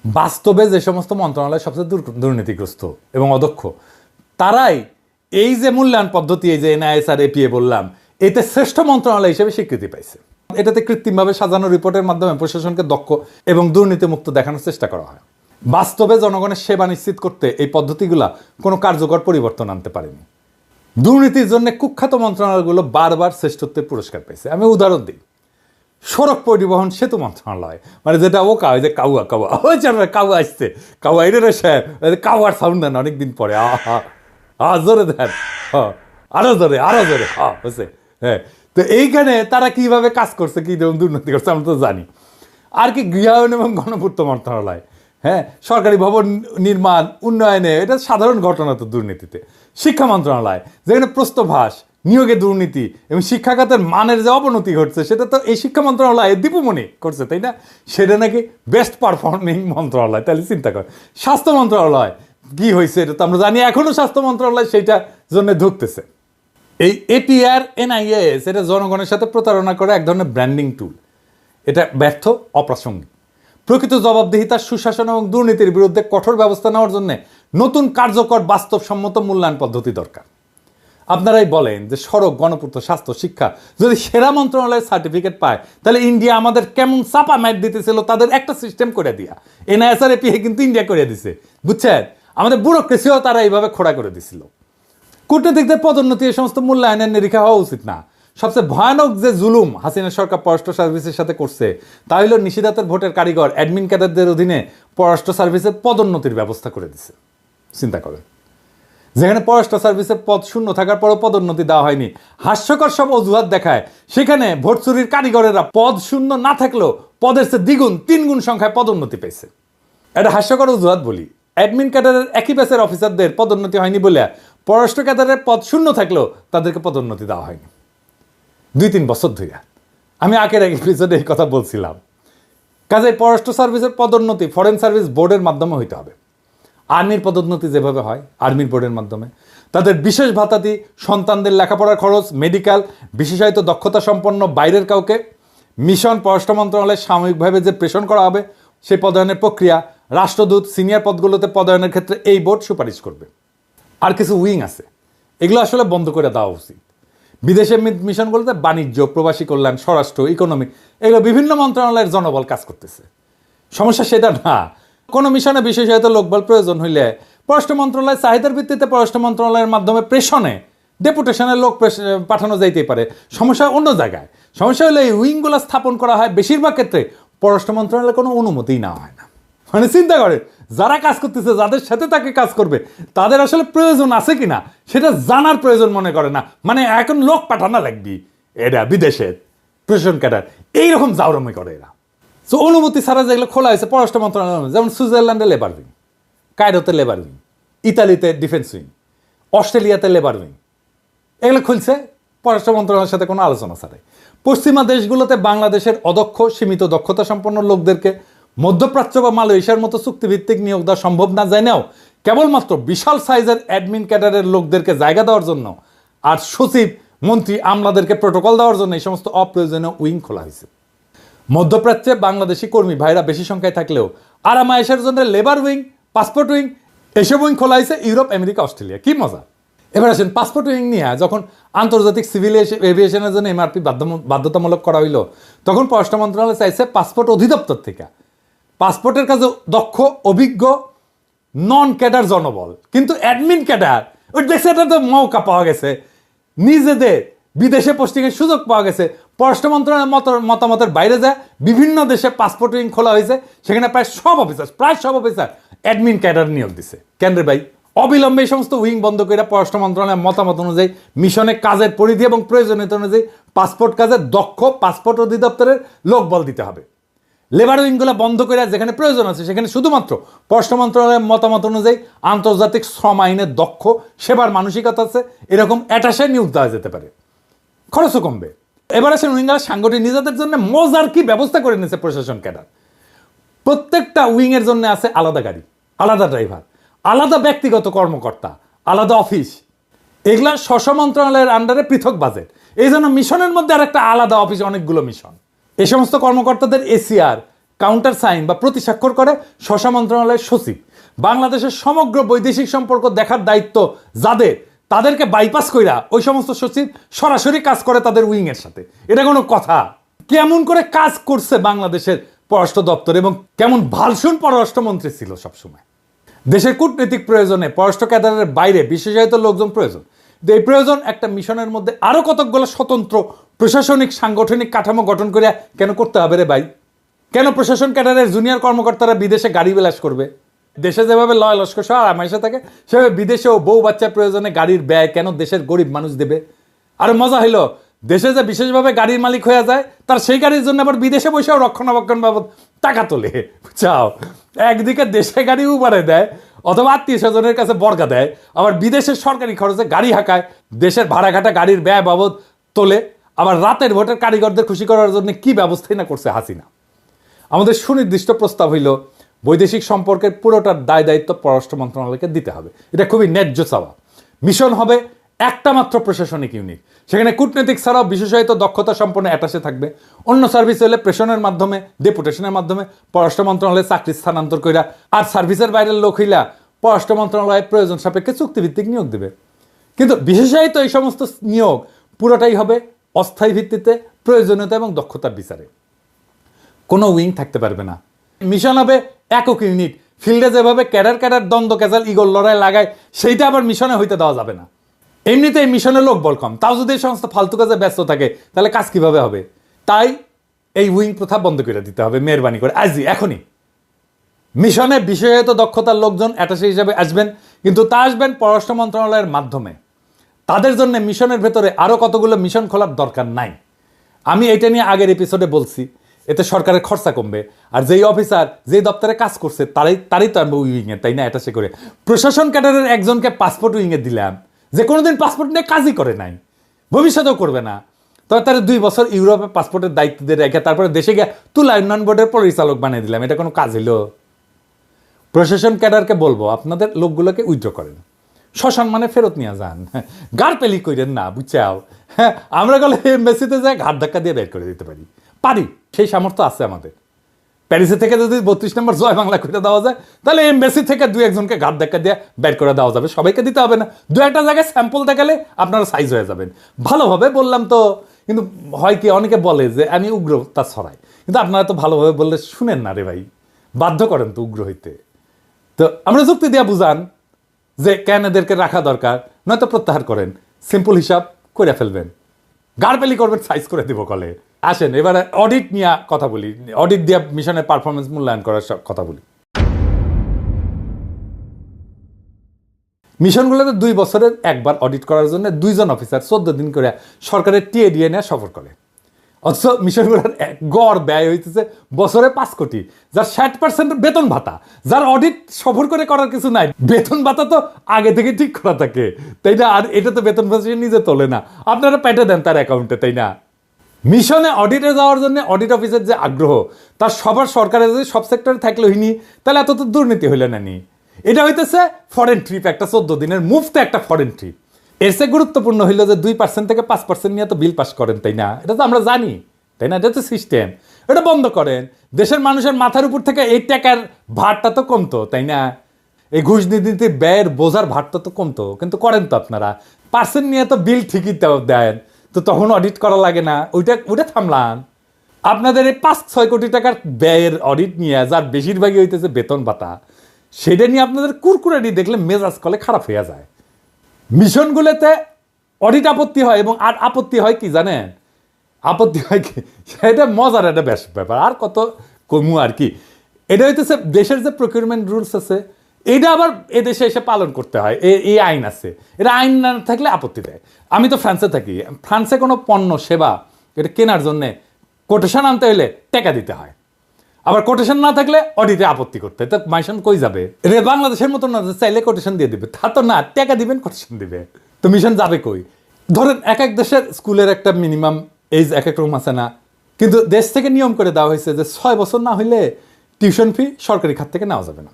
বাস্তবে যে সমস্ত মন্ত্রণালয় সবচেয়ে দুর্নীতিগ্রস্ত এবং অদক্ষ, তারাই এই যে মূল্যায়ন পদ্ধতি, এই যে NIS আর APA বললাম, এতে শ্রেষ্ঠ মন্ত্রণালয় হিসেবে স্বীকৃতি পাইছে। এটাতে কৃত্রিমভাবে সাজানো রিপোর্টের মাধ্যমে প্রশাসনকে দক্ষ এবং দুর্নীতিমুক্ত দেখানোর চেষ্টা করা হয়। বাস্তবে জনগণের সেবা নিশ্চিত করতে এই পদ্ধতিগুলা কোনো কার্যকর পরিবর্তন আনতে পারেনি। দুর্নীতির জন্য কুখ্যাত মন্ত্রণালয়গুলো বারবার শ্রেষ্ঠত্বের পুরস্কার পেয়েছে। আমি উদাহরণ দিই, সড়ক পরিবহন সেতু মন্ত্রণালয়, মানে যেটা ওকা, ওই যে কাউয়া কাউয়া, ওই কাউয়া আসছে, কাউয়া এটা কাউয়ার সাউন্ড দেন অনেকদিন পরে, জোরে দেন, আরো জোরে, আরো জোরে, হচ্ছে। হ্যাঁ, তো এইখানে তারা কিভাবে কাজ করছে, কি দুর্নীতি করছে আমরা তো জানি। আর কি গৃহায়ন এবং গণপূর্ত মন্ত্রণালয়, হ্যাঁ, সরকারি ভবন নির্মাণ উন্নয়নে, এটা সাধারণ ঘটনা তো দুর্নীতিতে। শিক্ষা মন্ত্রণালয়, যেখানে প্রস্তভাস, নিয়োগে দুর্নীতি এবং শিক্ষাখাতের মানের যে অবনতি ঘটছে, সেটা তো এই শিক্ষা মন্ত্রণালয় দীপুমণি করছে, তাই না? সেটা নাকি বেস্ট পারফর্মিং মন্ত্রণালয়। তাহলে চিন্তা কর, স্বাস্থ্য মন্ত্রণালয় কি হয়েছে এটা তো আমরা জানি, এখনো স্বাস্থ্য মন্ত্রণালয় সেইটার জন্য ধুকতেছে। এই এটিআর এনআইএস এটা জনগণের সাথে প্রতারণা করে এক ধরনের ব্র্যান্ডিং টুল। এটা ব্যর্থ, অপ্রাসঙ্গিক। প্রকৃত জবাবদিহিতা, সুশাসন এবং দুর্নীতির বিরুদ্ধে কঠোর ব্যবস্থা নেওয়ার জন্য নতুন কার্যকর বাস্তবসম্মত মূল্যায়ন পদ্ধতি দরকার। আপনারাই বলেন যে সড়ক, গণপূর্ত, স্বাস্থ্য, শিক্ষা যদি সেরা মন্ত্রণালয়ের সার্টিফিকেট পায়, তাহলে ইন্ডিয়া আমাদের কেমন চাপা ম্যাট দিতেছিল তাদের একটা সিস্টেম করে দিয়া। এনআইএসআর এপিএ কিন্তু ইন্ডিয়া করে দিছে, বুঝছেন? আমাদের ব্যুরোক্রেসিও তারা এইভাবে খোড়া করে দিছিল। কূটনীতিকদের পদোন্নতি এই সমস্ত মূল্যায়নের নিরীক্ষা হওয়া উচিত না। সবচেয়ে ভয়ানক যে জুলুম হাসিনা সরকার পররাষ্ট্র সার্ভিসের সাথে করছে, তা হলো নিষেধাজ্ঞার ভোটের কারিগর অ্যাডমিন ক্যাডারদের অধীনে পররাষ্ট্র সার্ভিসের পদোন্নতির ব্যবস্থা করে দিছে। চিন্তা করেন, যেখানে পররাষ্ট্র সার্ভিসের পদ শূন্য থাকার পরও পদোন্নতি দেওয়া হয়নি, হাস্যকর সব অজুহাত দেখায়, সেখানে ভোট চুরির কারিগরেরা পদ শূন্য না থাকলেও পদের চেয়ে দ্বিগুণ, 3 গুণ সংখ্যায় পদোন্নতি পেয়েছে। এটা হাস্যকর অজুহাত বলি। অ্যাডমিন ক্যাডারের একই ব্যাচের অফিসারদের পদোন্নতি হয়নি বলে পররাষ্ট্র ক্যাডারের পদ শূন্য থাকলেও তাদেরকে পদোন্নতি দেওয়া হয়নি 2-3 বছর ধরে। আমি আগের এক এপিসোডে এই কথা বলছিলাম। কাজেই পররাষ্ট্র সার্ভিসের পদোন্নতি ফরেন সার্ভিস বোর্ডের মাধ্যমে হইতে হবে। আর্মির পদোন্নতি যেভাবে হয় আর্মির বোর্ডের মাধ্যমে, তাদের বিশেষ ভাতাদি, সন্তানদের লেখাপড়ার খরচ, মেডিকেল, বিশেষায়িত দক্ষতা সম্পন্ন বাইরের কাউকে মিশন, পররাষ্ট্র মন্ত্রণালয়ে সাময়িকভাবে যে প্রেষণ করা হবে, সেই পদায়নের প্রক্রিয়া, রাষ্ট্রদূত, সিনিয়র পদগুলোতে পদায়নের ক্ষেত্রে এই বোর্ড সুপারিশ করবে। আর কিছু উইং আছে, এগুলো আসলে বন্ধ করে দেওয়া উচিত। বিদেশে মিশনগুলোতে বাণিজ্য, প্রবাসী কল্যাণ, স্বরাষ্ট্র, ইকোনমিক, এগুলো বিভিন্ন মন্ত্রণালয়ের জনবল কাজ করতেছে। সমস্যা সেটা না। কোনো মিশনে বিশেষায়িত লোকবল প্রয়োজন হইলে পররাষ্ট্র মন্ত্রণালয় চাহিদার ভিত্তিতে পররাষ্ট্র মন্ত্রণালয়ের মাধ্যমে প্রেষণে, ডেপুটেশনের লোক পাঠানো যাইতেই পারে। সমস্যা অন্য জায়গায়। সমস্যা হলে এই উইংগুলো স্থাপন করা হয় বেশিরভাগ ক্ষেত্রে পররাষ্ট্র মন্ত্রণালয়ের কোনো অনুমতিই নেওয়া হয় না। মানে চিন্তা করে, যারা কাজ করতেছে, যাদের সাথে তাকে কাজ করবে, তাদের আসলে প্রয়োজন আছে কিনা সেটা জানার প্রয়োজন মনে করে না। মানে এখন লোক পাঠানো লাগবি, এরা বিদেশের প্রেষণ ক্যাডার এইরকম জাউরমি করে এরা। তো অনুমতি ছাড়া যেগুলো খোলা হয়েছে পররাষ্ট্র মন্ত্রণালয়, যেমন সুইজারল্যান্ডে লেবার উইং, কায়রোতে লেবার উইং, ইতালিতে ডিফেন্স উইং, অস্ট্রেলিয়াতে লেবার উইং, এগুলো খুলছে পররাষ্ট্র মন্ত্রণালয়ের সাথে কোনো আলোচনা ছাড়াই। পশ্চিমা দেশগুলোতে বাংলাদেশের অদক্ষ, সীমিত দক্ষতা সম্পন্ন লোকদেরকে মধ্যপ্রাচ্য বা মালয়েশিয়ার মতো চুক্তিভিত্তিক নিয়োগ দেওয়া সম্ভব না জানেও কেবলমাত্র বিশাল সাইজের অ্যাডমিন ক্যাডারের লোকদেরকে জায়গা দেওয়ার জন্য আর সচিব, মন্ত্রী, আমলাদেরকে প্রোটোকল দেওয়ার জন্য এই সমস্ত অপ্রয়োজনীয় উইং খোলা হয়েছে। মধ্যপ্রাচ্যে বাংলাদেশি কর্মী ভাইরা বেশি সংখ্যায় থাকলেও আরামায়েশের জন্য লেবার উইং, পাসপোর্ট উইং, এসব উইং খোলা হয়েছে ইউরোপ, আমেরিকা, অস্ট্রেলিয়া। কি মজা! এবার আসেন পাসপোর্ট উইং নিয়ে। যখন আন্তর্জাতিক সিভিল এভিয়েশনের জন্য এমআরপি বাধ্যতামূলক করা হইল, তখন পররাষ্ট্র মন্ত্রণালয় চাইছে পাসপোর্ট অধিদপ্তর থেকে পাসপোর্টের কাজে দক্ষ, অভিজ্ঞ, নন ক্যাডার জনবল। কিন্তু অ্যাডমিন ক্যাডার ওই দেখছে, এটা তো মৌকা পাওয়া গেছে, নিজেদের বিদেশে পোস্টিংয়ের সুযোগ পাওয়া গেছে। পররাষ্ট্র মন্ত্রণালয়ের মতামতের বাইরে যায় বিভিন্ন দেশে পাসপোর্ট উইং খোলা হয়েছে, সেখানে প্রায় সব অফিসার অ্যাডমিন ক্যাডার নিয়োগ দিছে। কেন রে ভাই? অবিলম্বে এই সমস্ত উইং বন্ধ করে পররাষ্ট্র মন্ত্রণালয়ের মতামত অনুযায়ী মিশনের কাজের পরিধি এবং প্রয়োজনীয়তা অনুযায়ী পাসপোর্ট কাজে দক্ষ পাসপোর্ট অধিদপ্তরের লোকবল দিতে হবে। লেবার উইংগুলো বন্ধ করে যেখানে প্রয়োজন আছে সেখানে শুধুমাত্র পররাষ্ট্র মন্ত্রণালয়ের মতামত অনুযায়ী আন্তর্জাতিক শ্রম আইনের দক্ষ, সেবার মানসিকতা আছে এরকম অ্যাটাশে নিয়োগ দেওয়া যেতে পারে, খরচও কমবে। এবার আসেন উইঙ্গার সাংগঠনিক নিজেদের জন্য মজার কি ব্যবস্থা করে নিয়েছে প্রশাসন ক্যাডার। প্রত্যেকটা উইংয়ের জন্য আছে আলাদা গাড়ি, আলাদা ড্রাইভার, আলাদা ব্যক্তিগত কর্মকর্তা, আলাদা অফিস। এগুলা স্ব মন্ত্রণালয়ের আন্ডারে পৃথক বাজেট। এই জন্য মিশনের মধ্যে আর একটা আলাদা অফিস, অনেকগুলো মিশন। এই সমস্ত কর্মকর্তাদের এসিআর, কাউন্টার সাইন বা প্রতি স্বাক্ষর করে স্ব মন্ত্রণালয়ের সচিব। বাংলাদেশের সমগ্র বৈদেশিক সম্পর্ক দেখার দায়িত্ব যাদের, তাদেরকে বাইপাস কইরা ওই সমস্ত সচিব সরাসরি কাজ করে তাদের উইংয়ের সাথে। এটা কোনো কথা? কেমন করে কাজ করছে বাংলাদেশের পররাষ্ট্র দপ্তর এবং কেমন ভালসুন পররাষ্ট্রমন্ত্রী ছিল সবসময়। দেশের কূটনৈতিক প্রয়োজনে পররাষ্ট্র ক্যাডারের বাইরে বিশেষায়িত লোকজন প্রয়োজন। এই প্রয়োজন একটা মিশনের মধ্যে আরো কতকগুলো স্বতন্ত্র প্রশাসনিক সাংগঠনিক কাঠামো গঠন করে কেন করতে হবে রে ভাই? কেন প্রশাসন ক্যাডারের জুনিয়র কর্মকর্তারা বিদেশে গাড়ি বিলাস করবে? দেশে যেভাবে লয় লস্কর সহ আরামাইশে থাকে, সেভাবে বিদেশেও বউ বাচ্চার প্রয়োজনে গাড়ির ব্যয় কেন দেশের গরিব মানুষ দেবে? আর মজা হইল, দেশে যে বিশেষভাবে গাড়ির মালিক হয়ে যায়, তার সেই গাড়ির জন্য আবার বিদেশে বসেও রক্ষণাবেক্ষণ বাবদ টাকা তোলে, বুঝছাও। একদিকে দেশে গাড়ি উবারে দেয় অথবা আত্মীয় স্বজনের কাছে বর্গা দেয়, আবার বিদেশের সরকারি খরচে গাড়ি হাঁকায়, দেশের ভাড়াঘাটা গাড়ির ব্যয় বাবদ তোলে, আবার রাতের ভোটের কারিগরদের খুশি করার জন্য কি ব্যবস্থাই না করছে হাসিনা। আমাদের সুনির্দিষ্ট প্রস্তাব হইল বৈদেশিক সম্পর্কের পুরোটার দায় দায়িত্ব পররাষ্ট্র মন্ত্রণালয়কে দিতে হবে। এটা খুবই ন্যায্য চাওয়া। মিশন হবে একটা মাত্র প্রশাসনিক ইউনিট, সেখানে কূটনৈতিক ছাড়াও বিশেষায়িত দক্ষতা সম্পন্ন অ্যাটাশে থাকবে। অন্য সার্ভিস হলে প্রেশনের মাধ্যমে, ডেপুটেশনের মাধ্যমে পররাষ্ট্র মন্ত্রণালয়ে চাকরি স্থানান্তর কইরা, আর সার্ভিসের বাইরের লোক হইলা পররাষ্ট্র মন্ত্রণালয়ে প্রয়োজন সাপেক্ষে চুক্তিভিত্তিক নিয়োগ দেবে। কিন্তু বিশেষায়িত এই সমস্ত নিয়োগ পুরোটাই হবে অস্থায়ী ভিত্তিতে, প্রয়োজনীয়তা এবং দক্ষতার বিচারে। কোনো উইং থাকতে পারবে না। মিশন হবে একক ইউনিট। ফিল্ডে যেভাবে ক্যাডার দ্বন্দ্ব ক্যাজাল ইগল লড়াই লাগায়, সেইটা আবার মিশনে হইতে দেওয়া যাবে না। এমনিতে এই মিশনের লোক বল কম, তাও যদি এই সমস্ত ফালতু কাজে ব্যস্ত থাকে তাহলে কাজ কিভাবে হবে? তাই এই উইং প্রথা বন্ধ করে দিতে হবে মেহরবানি করে, আজই এখনই। মিশনে বিশেষায়িত দক্ষতার লোকজন অ্যাটাশে হিসাবে আসবেন, কিন্তু তা আসবেন পররাষ্ট্র মন্ত্রণালয়ের মাধ্যমে। তাদের জন্য মিশনের ভেতরে আরও কতগুলো মিশন খোলার দরকার নাই। আমি এটা নিয়ে আগের এপিসোডে বলছি, এতে সরকারের খরচা কমবে, আর যেই অফিসার যেই দপ্তরে কাজ করছে তারই তো আনবো উইংয়ে, তাই না? অ্যাটাশে করে প্রশাসন ক্যাডারের একজনকে পাসপোর্ট উইংয়ে দিলাম, যে কোনোদিন পাসপোর্ট নিয়ে কাজই করে নাই, ভবিষ্যতেও করবে না, তবে তার 2 বছর ইউরোপে পাসপোর্টের দায়িত্ব দিয়ে রেখে তারপরে দেশে গিয়ে তুলা উন্নয়ন বোর্ডের পরিচালক বানিয়ে দিলাম। এটা কোনো কাজ হইল? প্রশাসন ক্যাডারকে বলবো আপনাদের লোকগুলোকে উইথড্র করেন, সসম্মানে ফেরত নিয়ে যান, গাড় পেলি কইরেন না, বুঝছাও। হ্যাঁ, আমরা গেলে এমবেসিতে যাই ঘাট ধাক্কা দিয়ে বের করে দিতে পারি, সেই সামর্থ্য আছে আমাদের। প্যারিসে থেকে যদি 32 নম্বর জয় বাংলা করে দেওয়া যায়, তাহলে এমবেসি থেকে 2-1জনকে ঘাট ধাক্কা দিয়ে বের করে দেওয়া যাবে। সবাইকে দিতে হবে না, 2-1টা জায়গায় স্যাম্পল দেখালে আপনারা সাইজ হয়ে যাবেন। ভালোভাবে বললাম তো, কিন্তু হয় কি, অনেকে বলে যে আমি উগ্রতা ছড়াই, কিন্তু আপনারা তো ভালোভাবে বললে শুনেন না রে ভাই, বাধ্য করেন তো উগ্র হইতে। তো আমরা যুক্তি দিয়ে বুঝান যে কেন এদেরকে রাখা দরকার, নয়তো প্রত্যাহার করেন, সিম্পল হিসাব করে ফেলবেন, গাড়পেলি করবেন, সাইজ করে দিব কলে। আসেন এবারে অডিট নিয়ে কথা বলি, অডিট দিয়ে মিশনের পারফরমেন্স মূল্যায়ন করার কথা বলি। মিশনগুলোতে 2 বছরের একবার অডিট করার জন্য 2 জন অফিসার 14 দিন করে সরকারের টিএডিএ নিয়ে সফর করে। অথচ মিশনগুলোর গড় ব্যয় হইতেছে বছরে 5 কোটি, যার 60% বেতন ভাতা, যার অডিট সফর করে করার কিছু নাই। বেতন ভাতা তো আগে থেকে ঠিক করা থাকে, তাই না? আর এটা তো বেতন ভাতা সে নিজে তোলে না, আপনারা পেটে দেন তার অ্যাকাউন্টে, তাই না? মিশনে অডিটে যাওয়ার জন্য অডিট অফিসের যে আগ্রহ, তার সবার সরকারের যদি সব সেক্টরে থাকলে হইনি, তাহলে এত তো দুর্নীতি হইলে না নি। এটা হইতেছে ফরেন ট্রিপ, একটা 14 দিনের মুফতে একটা ফরেন ট্রিপ। এর চেয়ে গুরুত্বপূর্ণ হইল যে 2% থেকে 5% নিয়ে তো বিল পাস করেন, তাই না? এটা তো আমরা জানি, তাই না? এটা তো সিস্টেম। এটা বন্ধ করেন, দেশের মানুষের মাথার উপর থেকে এই টাকার ভারটা তো কমতো, তাই না? এই ঘুষ নীতির ব্যয়ের বোঝার ভারটা তো কমতো, কিন্তু করেন তো আপনারা। পার্সেন্ট নিয়ে তো বিল ঠিকই দেন, তো তখন অডিট করা লাগে না, ওইটা থামলাম। আপনাদের এই 5-6 কোটি টাকার ব্যয়ের অডিট নিয়ে, যার বেশিরভাগই হইতেছে বেতন ভাতা, সেটা নিয়ে আপনাদের কুরকুরানি দেখলে মেজাজ কলে খারাপ হয়ে যায়। মিশনগুলোতে অডিট আপত্তি হয়, এবং আর আপত্তি হয় কি জানেন? আপত্তি হয় কি, সেটা মজার একটা ব্যাপার, আর কত কমু আর কি। এটা হইতেছে দেশের যে প্রকিউরমেন্ট রুলস আছে, এটা আবার এদেশে এসে পালন করতে হয়, এই আইন আছে। এটা আইন না থাকলে আপত্তি দেয়। আমি তো ফ্রান্সে থাকি, ফ্রান্সে কোনো পণ্য সেবা এটা কেনার জন্যে কোটেশন আনতে হলে টাকা দিতে হয়, আবার কোটেশন না থাকলে অডিটে আপত্তি করতে হয়। তা মাইশন কই যাবে? এটা বাংলাদেশের মতো না, চাইলে কোটেশন দিয়ে দিবে, তা তো না, টাকা দিবেন, কোটেশন দিবে, তো মিশন যাবে কই? ধরেন এক এক দেশের স্কুলের একটা মিনিমাম এজ এক এক রকম আছে না, কিন্তু দেশ থেকে নিয়ম করে দেওয়া হয়েছে যে 6 বছর না হইলে টিউশন ফি সরকারি খাত থেকে নেওয়া যাবে না।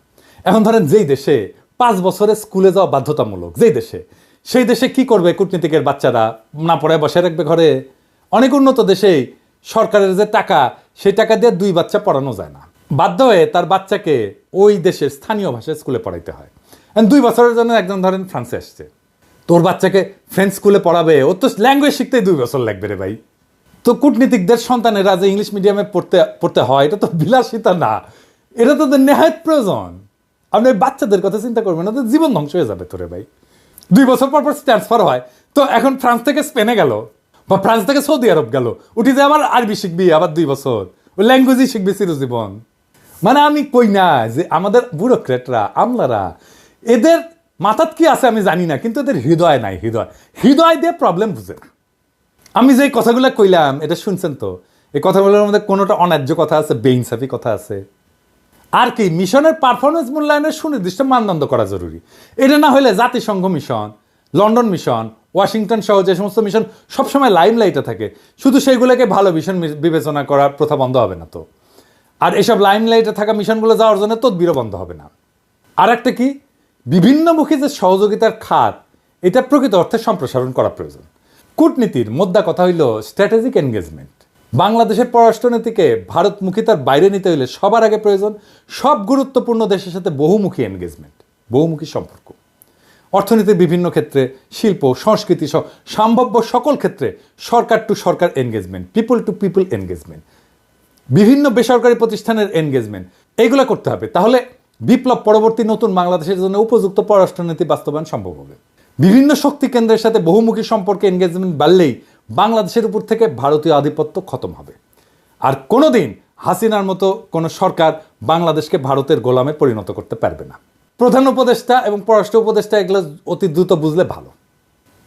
এখন ধরেন যেই দেশে 5 বছরে স্কুলে যাওয়া বাধ্যতামূলক, যেই দেশে, সেই দেশে কি করবে কূটনীতিকের বাচ্চারা? না পড়ে বসে রাখবে ঘরে? অনেক উন্নত দেশেই সরকারের যে টাকা, সেই টাকা দিয়ে 2 বাচ্চা পড়ানো যায় না, বাধ্য হয়ে তার বাচ্চাকে ওই দেশের স্থানীয় ভাষায় স্কুলে পড়াইতে হয়। 2 বছরের জন্য একজন ধরেন ফ্রান্সে আসছে, তোর বাচ্চাকে ফ্রেঞ্চ স্কুলে পড়াবে, ওর তো ল্যাঙ্গুয়েজ শিখতেই 2 বছর লাগবে রে ভাই। তো কূটনীতিকদের সন্তানেরা যে ইংলিশ মিডিয়ামে পড়তে হয়, এটা তো বিলাসিতা না, এটা তো নেহায়েত প্রয়োজন। আপনি বাচ্চাদের কথা চিন্তা করবেন না, তো জীবন ধ্বংস হয়ে যাবে তোরে ভাই। 2 বছর পর ট্রান্সফার হয়, তো এখন ফ্রান্স থেকে স্পেনে গেল, বা ফ্রান্স থেকে সৌদি আরব গেল, উঠি যে আবার আরবি শিখবি, আবার 2 বছর ওই ল্যাঙ্গুয়েজই শিখবি চিরজীবন। মানে আমি কই না যে আমাদের ব্যুরোক্রেটরা, আমলারা, এদের মাথাত কি আছে আমি জানি না, কিন্তু এদের হৃদয় নাই। হৃদয় দিয়ে প্রবলেম বুঝে না। আমি যে কথাগুলো কইলাম এটা শুনছেন তো? এই কথাগুলোর মধ্যে কোনোটা অন্যায্য কথা আছে, বেইনসাফি কথা আছে? আর কি মিশনের পারফরমেন্স মূল্যায়নের সুনির্দিষ্ট মানদণ্ড করা জরুরি। এটা না হলে জাতিসংঘ মিশন, লন্ডন মিশন, ওয়াশিংটন সহ যে সমস্ত মিশন সবসময় লাইমলাইটে থাকে, শুধু সেইগুলোকে ভালো মিশন বিবেচনা করার প্রথা বন্ধ হবে না তো? আর এসব লাইমলাইটে থাকা মিশনগুলো যাওয়ার জন্য তদবিরও বন্ধ হবে না। আর একটা কি, বিভিন্নমুখী যে সহযোগিতার খাত, এটা প্রকৃত অর্থে সম্প্রসারণ করা প্রয়োজন। কূটনীতির মোদ্দা কথা হইল স্ট্র্যাটেজিক এনগেজমেন্ট। বাংলাদেশের পররাষ্ট্রনীতিকে ভারতমুখিতার বাইরে নিতে হইলে সবার আগে প্রয়োজন সব গুরুত্বপূর্ণ দেশের সাথে বহুমুখী এনগেজমেন্ট, বহুমুখী সম্পর্ক। অর্থনীতির বিভিন্ন ক্ষেত্রে, শিল্প, সংস্কৃতি সহ সম্ভাব্য সকল ক্ষেত্রে সরকার টু সরকার engagement, people to people engagement, বিভিন্ন বেসরকারি প্রতিষ্ঠানের এনগেজমেন্ট, এইগুলো করতে হবে। তাহলে বিপ্লব পরবর্তী নতুন বাংলাদেশের জন্য উপযুক্ত পররাষ্ট্রনীতি বাস্তবায়ন সম্ভব হবে। বিভিন্ন শক্তি কেন্দ্রের সাথে বহুমুখী সম্পর্কে এনগেজমেন্ট বাড়লেই বাংলাদেশের উপর থেকে ভারতীয় আধিপত্য খতম হবে। আর কোনোদিন হাসিনার মতো কোনো সরকার বাংলাদেশকে ভারতের গোলামে পরিণত করতে পারবে না। প্রধান উপদেষ্টা এবং পররাষ্ট্র উপদেষ্টা এগুলো অতি দ্রুত বুঝলে ভালো।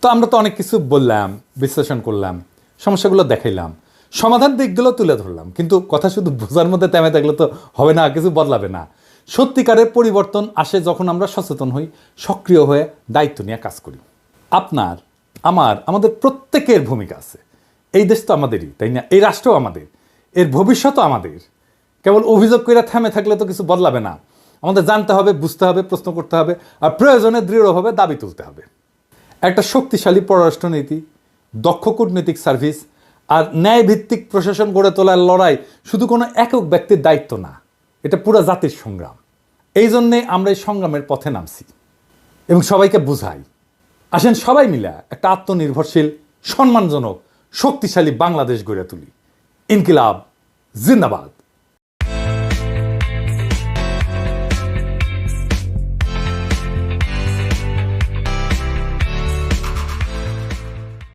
তো আমরা তো অনেক কিছু বললাম, বিশ্লেষণ করলাম, সমস্যাগুলো দেখাইলাম, সমাধান দিকগুলো তুলে ধরলাম, কিন্তু কথা শুধু বোঝার মধ্যে থেমে থাকলে তো হবে না, কিছু বদলাবে না। সত্যিকারের পরিবর্তন আসে যখন আমরা সচেতন হই, সক্রিয় হয়ে দায়িত্ব নিয়ে কাজ করি। আপনার, আমাদের প্রত্যেকের ভূমিকা আছে। এই দেশ তো আমাদেরই, তাই না? এই রাষ্ট্র আমাদের, এর ভবিষ্যৎও আমাদের। কেবল অভিযোগ করে থেমে থাকলে তো কিছু বদলাবে না। আমাদের জানতে হবে, বুঝতে হবে, প্রশ্ন করতে হবে, আর প্রয়োজনে দৃঢ়ভাবে দাবি তুলতে হবে। একটা শক্তিশালী পররাষ্ট্রনীতি, দক্ষ কূটনৈতিক সার্ভিস আর ন্যায়ভিত্তিক প্রশাসন গড়ে তোলার লড়াই শুধু কোনো একক ব্যক্তির দায়িত্ব না, এটা পুরো জাতির সংগ্রাম। এই জন্যে আমরা এই সংগ্রামের পথে নামছি এবং সবাইকে বুঝাই। আসেন সবাই মিলে একটা আত্মনির্ভরশীল, সম্মানজনক, শক্তিশালী বাংলাদেশ গড়ে তুলি। ইনকিলাব জিন্দাবাদ।